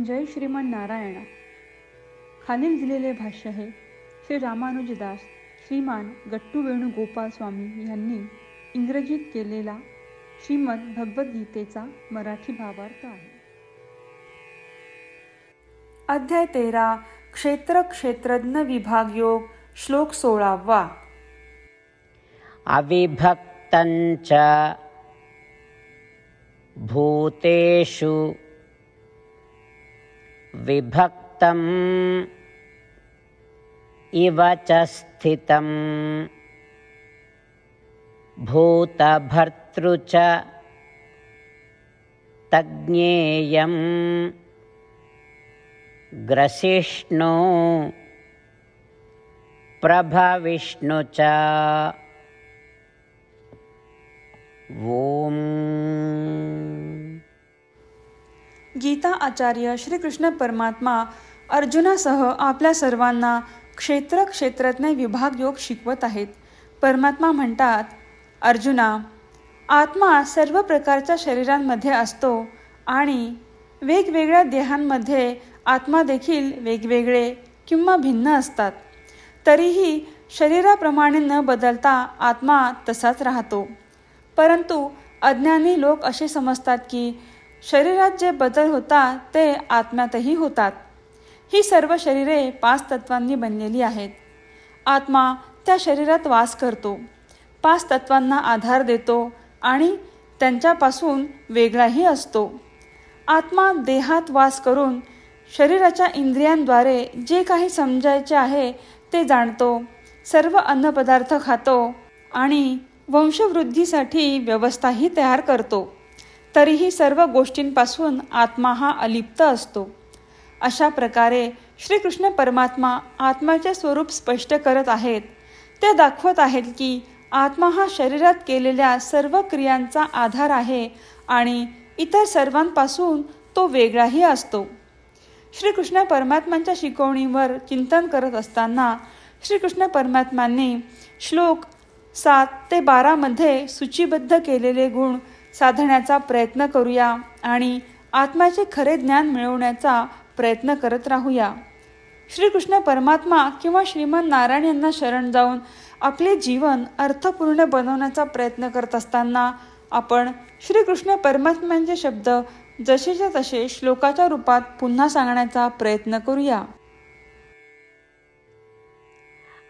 जय श्रीमन नारायण. खालील दिलेले भाष्य हे श्री रामानुजदास श्रीमान गट्टू वेणुगोपाल स्वामी यांनी इंग्रजीत केलेला श्रीमद भगवद्गीतेचा मराठी भावार्थ आहे. अध्याय 13 क्षेत्र क्षेत्रज्ञ विभाग योग श्लोक 16. अविभक्तञ्च भूतेषु विभक्तम् इव च स्थितं भूतभर्तृ च तज्ज्ञेयं ग्रसिष्णु प्रभविष्णु च. ओम. गीता आचार्य श्री कृष्ण परमात्मा अर्जुनासह आपल्या सर्वांना क्षेत्र क्षेत्रज्ञ विभाग योग शिकवत आहेत. परमात्मा म्हणतात, अर्जुना, आत्मा सर्व प्रकारच्या शरीरांमध्ये असतो आणि वेगवेगळ्या देहांमध्ये आत्मा देखील वेगवेगळे किंवा भिन्न असतात. तरीही शरीराप्रमाणे न बदलता आत्मा तसाच राहतो. परंतु अज्ञानी लोक असे समजतात की शरीरात जे बदल होतात ते आत्म्यातही होतात. ही सर्व शरीरे 5 तत्वांनी बनलेली आहेत. आत्मा त्या शरीरात वास करतो, 5 तत्वांना आधार देतो आणि त्यांच्यापासून वेगळाही असतो. आत्मा देहात वास करून शरीराच्या इंद्रियांद्वारे जे काही समजायचे आहे ते जाणतो, सर्व अन्नपदार्थ खातो आणि वंशवृद्धीसाठी व्यवस्थाही तयार करतो. तरीही सर्व गोष्टींपासून आत्मा हा अलिप्त असतो. अशा प्रकारे श्रीकृष्ण परमात्मा आत्म्याचे स्वरूप स्पष्ट करत आहेत. ते दाखवत आहेत की आत्मा हा शरीरात केलेल्या सर्व क्रियांचा आधार आहे आणि इतर सर्वांपासून तो वेगळाही असतो. श्रीकृष्ण परमात्म्यांच्या शिकवणीवर चिंतन करत असताना श्रीकृष्ण परमात्म्यांनी श्लोक 7 ते 12 मध्ये सूचीबद्ध केलेले गुण साधण्याचा प्रयत्न करूया आणि आत्म्याचे खरे ज्ञान मिळवण्याचा प्रयत्न करत राहूया. श्रीकृष्ण परमात्मा किंवा श्रीमन नारायण यांना शरण जाऊन आपले जीवन अर्थपूर्ण बनवण्याचा प्रयत्न करत असताना आपण श्रीकृष्ण परमात्म्यांचे शब्द जसेच्या तसे श्लोकाच्या रूपात पुन्हा सांगण्याचा प्रयत्न करूया.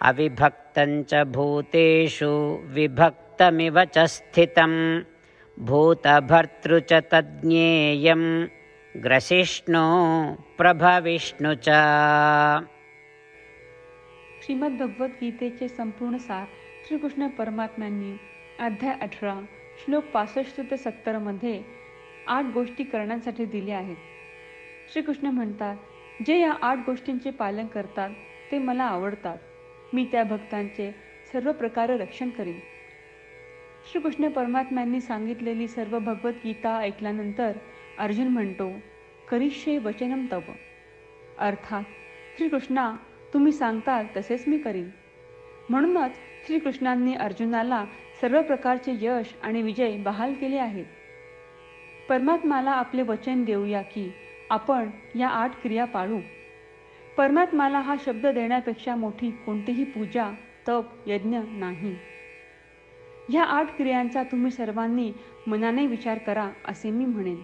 अविभक्तञ्च भूतेषु विभक्तमिव च स्थितं भूतभर्तृ च तज्ज्ञेयं ग्रसिष्णु प्रभविष्णु च. श्रीमद भगवद्गीतेचे संपूर्ण सार श्रीकृष्ण परमात्म्यांनी अध्याय 18 श्लोक 65 ते 70 मध्ये 8 गोष्टी करण्यासाठी दिल्या आहेत. श्रीकृष्ण म्हणतात, जे या 8 गोष्टींचे पालन करतात ते मला आवडतात. मी त्या भक्तांचे सर्व प्रकारे रक्षण करीन. श्रीकृष्ण परमात्म्यांनी सांगितलेली सर्व भगवद्गीता ऐकल्यानंतर अर्जुन म्हणतो, करिष्ये वचनम तव. अर्थात श्रीकृष्णा, तुम्ही सांगताल तसेच मी करीन. म्हणूनच श्रीकृष्णांनी अर्जुनाला सर्व प्रकारचे यश आणि विजय बहाल केले आहेत. परमात्म्याला आपले वचन देऊया की आपण या 8 क्रिया पाळू. परमात्म्याला हा शब्द देण्यापेक्षा मोठी कोणतीही पूजा, तप, यज्ञ नाही. ह्या 8 क्रियांचा तुम्ही सर्वांनी मनाने विचार करा असे मी म्हणेन.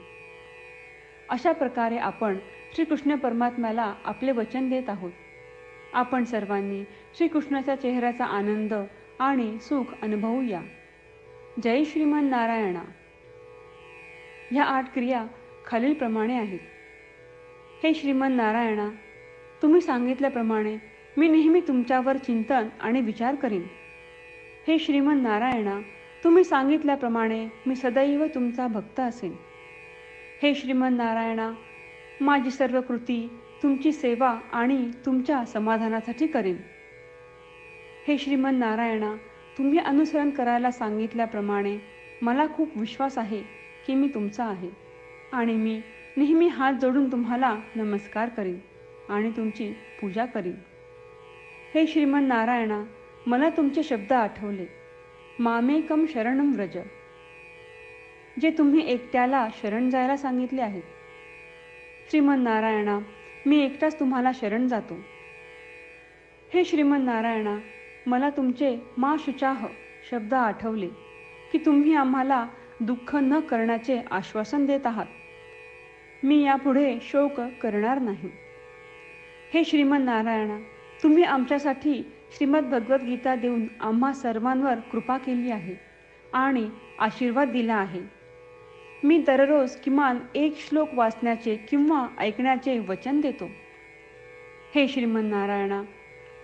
अशा प्रकारे आपण श्रीकृष्ण परमात्म्याला आपले वचन देत आहोत. आपण सर्वांनी श्रीकृष्णाच्या चेहऱ्याचा आनंद आणि सुख अनुभवूया. जय श्रीमन नारायणा. ह्या 8 क्रिया खालीलप्रमाणे आहेत. हे श्रीमन नारायणा, तुम्ही सांगितल्याप्रमाणे मी नेहमी तुमच्यावर चिंतन आणि विचार करीन. हे श्रीमन नारायणा, तुम्ही सांगितल्याप्रमाणे मी सदैव तुमचा भक्त असेन. हे श्रीमन नारायणा, माझी सर्व कृती तुमची सेवा आणि तुमच्या समाधानासाठी करेन. हे श्रीमन नारायणा, तुम्ही अनुसरण करायला सांगितल्याप्रमाणे मला खूप विश्वास आहे की मी तुमचा आहे आणि मी नेहमी हात जोडून तुम्हाला नमस्कार करीन आणि तुमची पूजा करीन. हे श्रीमन नारायणा, मला तुमचे शब्द आठवले. मामेकम शरणम व्रज, जे तुम्ही एकट्याला शरण जायला सांगितले आहे. श्रीमन्नारायणा, मी एकटाच तुम्हाला शरण जातो. हे श्रीमन्नारायणा, मला तुमचे मा शुचाह शब्द आठवले की तुम्ही आम्हाला दुःख न करण्याचे आश्वासन देत आहात. मी यापुढे शोक करणार नाही. हे श्रीमन्नारायणा, तुम्ही आमच्यासाठी श्रीमद भगवद्गीता देऊन आम्हा सर्वांवर कृपा केली आहे आणि आशीर्वाद दिला आहे. मी दररोज किमान 1 श्लोक वाचण्याचे किंवा ऐकण्याचे वचन देतो. हे श्रीमन्नारायणा,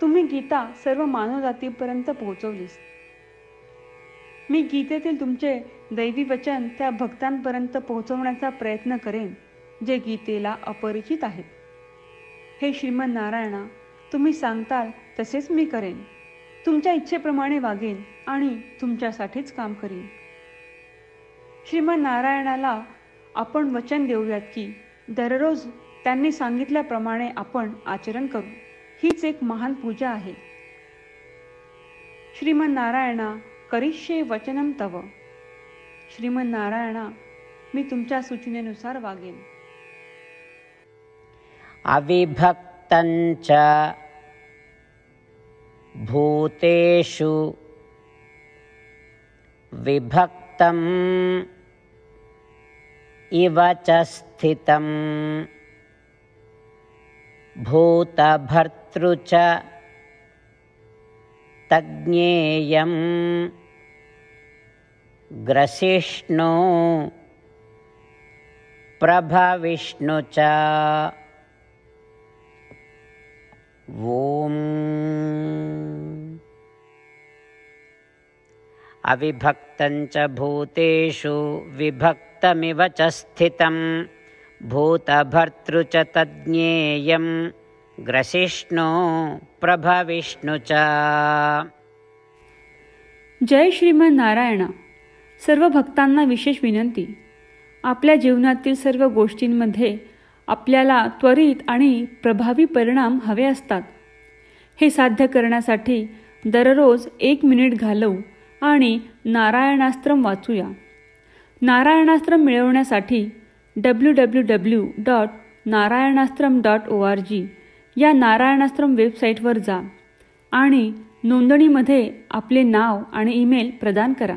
तुम्ही गीता सर्व मानवजातीपर्यंत पोहोचवलीस. मी गीतेतील तुमचे दैवी वचन त्या भक्तांपर्यंत पोहोचवण्याचा प्रयत्न करेन जे गीतेला अपरिचित आहेत. हे श्रीमन्नारायणा, तुम्ही सांगताल तसेच मी करेन. तुमच्या इच्छेप्रमाणे वागेन आणि तुमच्यासाठीच काम करीन. श्रीमन्नारायणाला आपण वचन देऊयात की दररोज त्यांनी सांगितल्याप्रमाणे आपण आचरण करू. हीच एक महान पूजा आहे. श्रीमन्नारायणा, करिष्ये वचनम तव. श्रीमन्नारायणा, मी तुमच्या सूचनेनुसार वागेन. अविभक्तञ्च भूतेषु विभक्तम् इव च स्थितं भूतभर्तृ च तज्ज्ञेयं ग्रसिष्णु प्रभविष्णु च. ओम. अविभक्तञ्च भूतेषु विभक्तमिव च स्थितं भूतभर्तृ च तज्ज्ञेयं ग्रसिष्णु प्रभविष्णु च. जय श्रीमन्नारायणा. सर्व भक्तांना विशेष विनंती. आपल्या जीवनातील सर्व गोष्टींमध्ये आपल्याला त्वरित आणि प्रभावी परिणाम हवे असतात. हे साध्य करण्यासाठी दररोज 1 मिनिट घालवू आणि नारायणास्त्रम वाचूया. नारायणास्त्रम मिळवण्यासाठी www.narayanaastram.org या नारायणास्त्रम वेबसाईटवर जा आणि नोंदणीमध्ये आपले नाव आणि ईमेल प्रदान करा.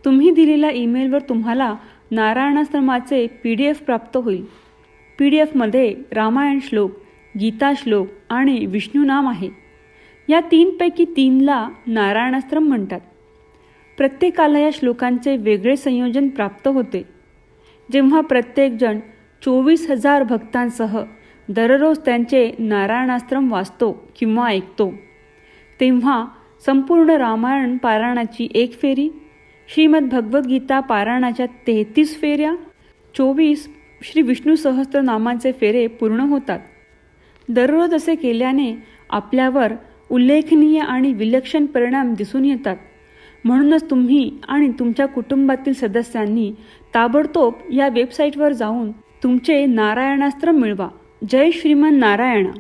तुम्ही दिलेल्या ईमेलवर तुम्हाला नारायणास्त्रमाचे PDF प्राप्त होईल. PDFमध्ये रामायण श्लोक, गीता श्लोक आणि विष्णू नाम आहे. या 3 पैकी 3ला नारायणास्त्रम म्हणतात. प्रत्येकाला या श्लोकांचे वेगळे संयोजन प्राप्त होते. जेव्हा प्रत्येकजण 24,000 भक्तांसह दररोज त्यांचे नारायणास्त्रम वाचतो किंवा ऐकतो, तेव्हा संपूर्ण रामायण पारायणाची 1 फेरी, श्रीमद भगवद्गीता पारायणाच्या 33 फेऱ्या, 24 श्री विष्णू सहस्त्रनामांचे फेरे पूर्ण होतात. दररोज असे केल्याने आपल्यावर उल्लेखनीय आणि विलक्षण परिणाम दिसून येतात. म्हणूनच तुम्ही आणि तुमच्या कुटुंबातील सदस्यांनी ताबडतोब या वेबसाईटवर जाऊन तुमचे नारायणास्त्र मिळवा. जय श्रीमन्नारायणा.